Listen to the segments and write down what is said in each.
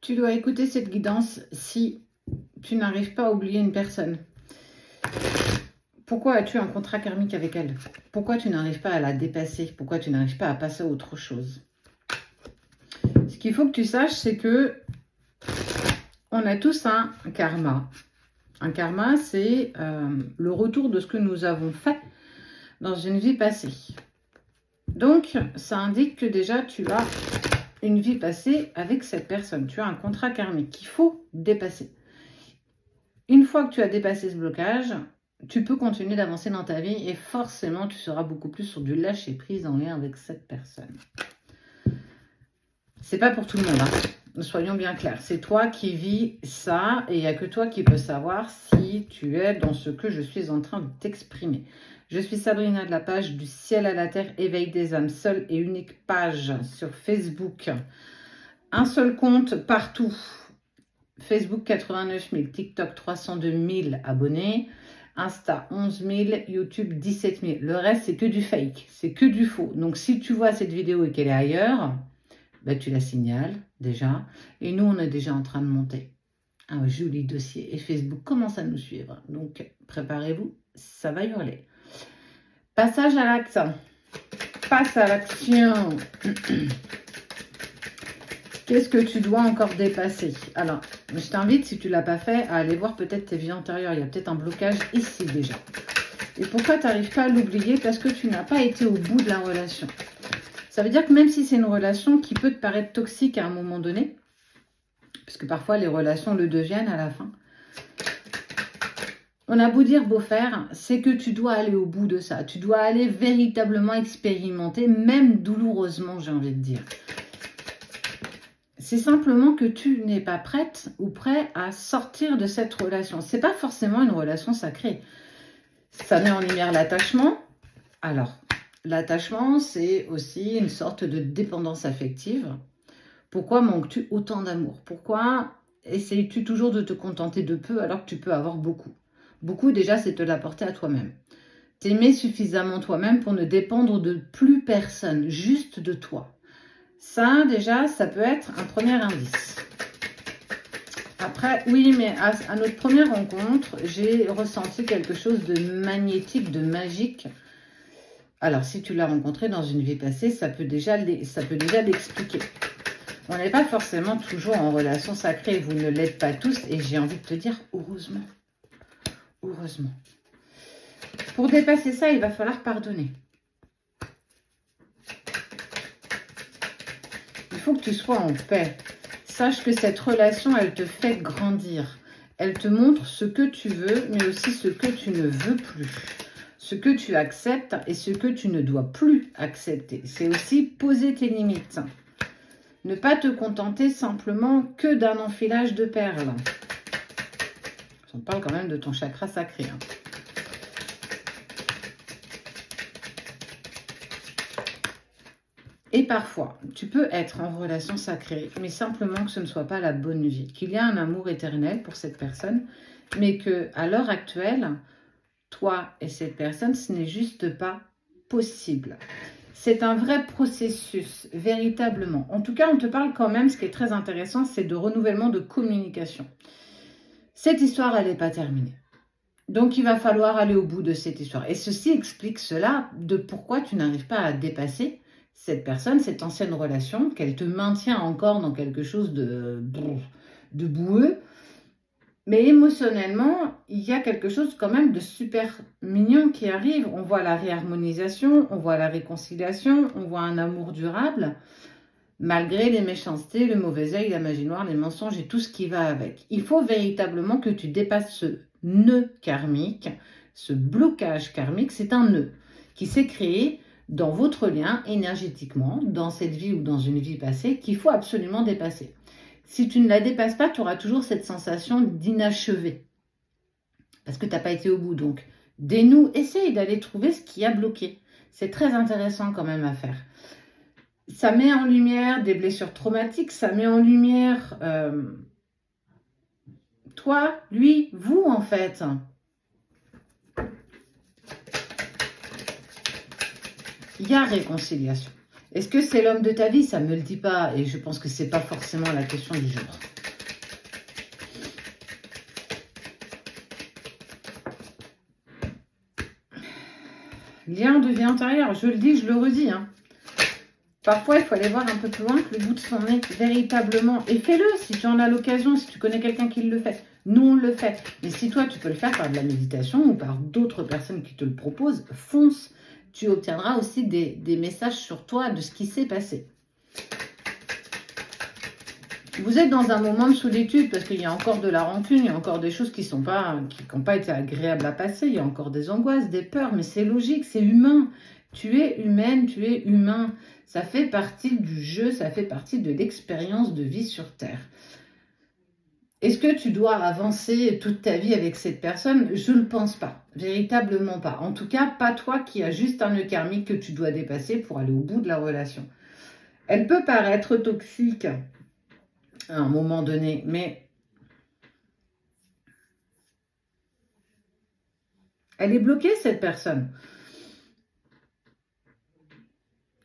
Tu dois écouter cette guidance si tu n'arrives pas à oublier une personne. Pourquoi as-tu un contrat karmique avec elle? Pourquoi tu n'arrives pas à la dépasser? Pourquoi tu n'arrives pas à passer à autre chose? Ce qu'il faut que tu saches, c'est que on a tous un karma. Un karma, c'est le retour de ce que nous avons fait dans une vie passée. Donc, ça indique que déjà, tu as une vie passée avec cette personne. Tu as un contrat karmique qu'il faut dépasser. Une fois que tu as dépassé ce blocage, tu peux continuer d'avancer dans ta vie et forcément, tu seras beaucoup plus sur du lâcher-prise en lien avec cette personne. C'est pas pour tout le monde, hein. Soyons bien clairs. C'est toi qui vis ça et il n'y a que toi qui peux savoir si tu es dans ce que je suis en train de t'exprimer. Je suis Sabrina de la page du ciel à la terre, éveil des âmes, seule et unique page sur Facebook. Un seul compte partout. Facebook 89 000, TikTok 302 000 abonnés, Insta 11 000, YouTube 17 000. Le reste, c'est que du fake, c'est que du faux. Donc, si tu vois cette vidéo et qu'elle est ailleurs, ben, tu la signales déjà. Et nous, on est déjà en train de monter un joli dossier. Et Facebook commence à nous suivre. Donc, préparez-vous, ça va hurler. Passage à l'acte. Passe à l'action. Qu'est-ce que tu dois encore dépasser? Alors, je t'invite, si tu ne l'as pas fait, à aller voir peut-être tes vies antérieures. Il y a peut-être un blocage ici déjà. Et pourquoi tu n'arrives pas à l'oublier? Parce que tu n'as pas été au bout de la relation. Ça veut dire que même si c'est une relation qui peut te paraître toxique à un moment donné, parce que parfois les relations le deviennent à la fin, on a beau dire, beau faire, c'est que tu dois aller au bout de ça. Tu dois aller véritablement expérimenter, même douloureusement, j'ai envie de dire. C'est simplement que tu n'es pas prête ou prêt à sortir de cette relation. Ce n'est pas forcément une relation sacrée. Ça met en lumière l'attachement. Alors, l'attachement, c'est aussi une sorte de dépendance affective. Pourquoi manques-tu autant d'amour? Pourquoi essayes-tu toujours de te contenter de peu alors que tu peux avoir beaucoup? Beaucoup, déjà, c'est te l'apporter à toi-même. T'aimer suffisamment toi-même pour ne dépendre de plus personne, juste de toi. Ça, déjà, ça peut être un premier indice. Après, oui, mais à notre première rencontre, j'ai ressenti quelque chose de magnétique, de magique. Alors, si tu l'as rencontré dans une vie passée, ça peut déjà l'expliquer. On n'est pas forcément toujours en relation sacrée. Vous ne l'êtes pas tous. Et j'ai envie de te dire, heureusement. Heureusement. Pour dépasser ça, il va falloir pardonner. Il faut que tu sois en paix. Sache que cette relation, elle te fait grandir. Elle te montre ce que tu veux, mais aussi ce que tu ne veux plus. Ce que tu acceptes et ce que tu ne dois plus accepter. C'est aussi poser tes limites. Ne pas te contenter simplement que d'un enfilage de perles. On parle quand même de ton chakra sacré. Hein. Et parfois, tu peux être en relation sacrée, mais simplement que ce ne soit pas la bonne vie. Qu'il y a un amour éternel pour cette personne, mais qu'à l'heure actuelle, toi et cette personne, ce n'est juste pas possible. C'est un vrai processus, véritablement. En tout cas, on te parle quand même, ce qui est très intéressant, c'est de renouvellement de communication. Cette histoire, elle n'est pas terminée. Donc, il va falloir aller au bout de cette histoire. Et ceci explique cela de pourquoi tu n'arrives pas à dépasser cette personne, cette ancienne relation, qu'elle te maintient encore dans quelque chose de boueux. Mais émotionnellement, il y a quelque chose quand même de super mignon qui arrive. On voit la réharmonisation, on voit la réconciliation, on voit un amour durable, malgré les méchancetés, le mauvais œil, la magie noire, les mensonges et tout ce qui va avec. Il faut véritablement que tu dépasses ce nœud karmique, ce blocage karmique. C'est un nœud qui s'est créé dans votre lien énergétiquement, dans cette vie ou dans une vie passée, qu'il faut absolument dépasser. Si tu ne la dépasses pas, tu auras toujours cette sensation d'inachevé. Parce que tu n'as pas été au bout. Donc, dénoue, essaye d'aller trouver ce qui a bloqué. C'est très intéressant quand même à faire. Ça met en lumière des blessures traumatiques, ça met en lumière toi, lui, vous en fait. Il y a réconciliation. Est-ce que c'est l'homme de ta vie? Ça ne me le dit pas. Et je pense que ce n'est pas forcément la question du jour. Lien de vie antérieure. Je le dis, je le redis. Hein. Parfois, il faut aller voir un peu plus loin que le bout de son nez, véritablement. Et fais-le si tu en as l'occasion, si tu connais quelqu'un qui le fait. Nous, on le fait. Mais si toi, tu peux le faire par de la méditation ou par d'autres personnes qui te le proposent, fonce. Tu obtiendras aussi des messages sur toi de ce qui s'est passé. Vous êtes dans un moment de solitude parce qu'il y a encore de la rancune, il y a encore des choses qui n'ont pas été agréables à passer, il y a encore des angoisses, des peurs, mais c'est logique, c'est humain. Tu es humaine, tu es humain. Ça fait partie du jeu, ça fait partie de l'expérience de vie sur Terre. Est-ce que tu dois avancer toute ta vie avec cette personne? Je ne le pense pas, véritablement pas. En tout cas, pas toi qui as juste un nœud karmique que tu dois dépasser pour aller au bout de la relation. Elle peut paraître toxique à un moment donné, mais elle est bloquée, cette personne.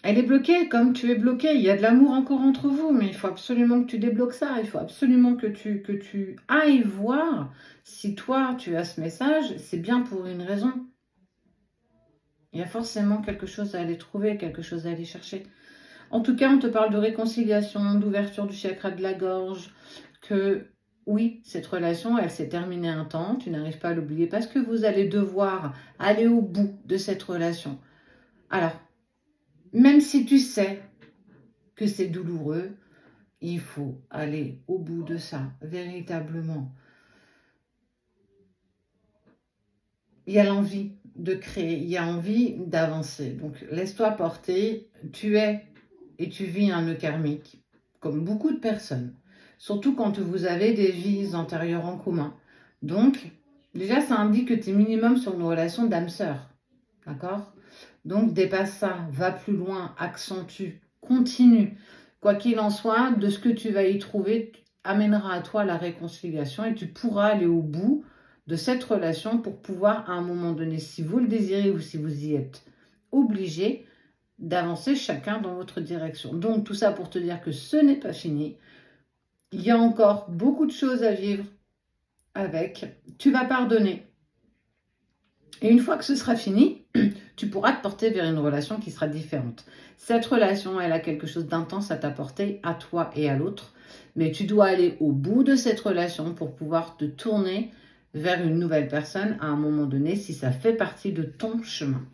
Elle est bloquée comme tu es bloqué. Il y a de l'amour encore entre vous, mais il faut absolument que tu débloques ça. Il faut absolument que tu ailles voir si toi, tu as ce message, c'est bien pour une raison. Il y a forcément quelque chose à aller trouver, quelque chose à aller chercher. En tout cas, on te parle de réconciliation, d'ouverture du chakra de la gorge, que oui, cette relation, elle s'est terminée un temps, tu n'arrives pas à l'oublier parce que vous allez devoir aller au bout de cette relation. Alors, même si tu sais que c'est douloureux, il faut aller au bout de ça, véritablement. Il y a l'envie de créer, il y a envie d'avancer. Donc, laisse-toi porter, tu es et tu vis un nœud karmique, comme beaucoup de personnes. Surtout quand vous avez des vies antérieures en commun. Donc, déjà, ça indique que tu es minimum sur une relation d'âme-sœur. D'accord? Donc, dépasse ça, va plus loin, accentue, continue. Quoi qu'il en soit, de ce que tu vas y trouver amènera à toi la réconciliation et tu pourras aller au bout de cette relation pour pouvoir, à un moment donné, si vous le désirez ou si vous y êtes obligé, d'avancer chacun dans votre direction. Donc, tout ça pour te dire que ce n'est pas fini. Il y a encore beaucoup de choses à vivre avec. Tu vas pardonner. Et une fois que ce sera fini, tu pourras te porter vers une relation qui sera différente. Cette relation, elle a quelque chose d'intense à t'apporter, à toi et à l'autre. Mais tu dois aller au bout de cette relation pour pouvoir te tourner vers une nouvelle personne à un moment donné, si ça fait partie de ton chemin.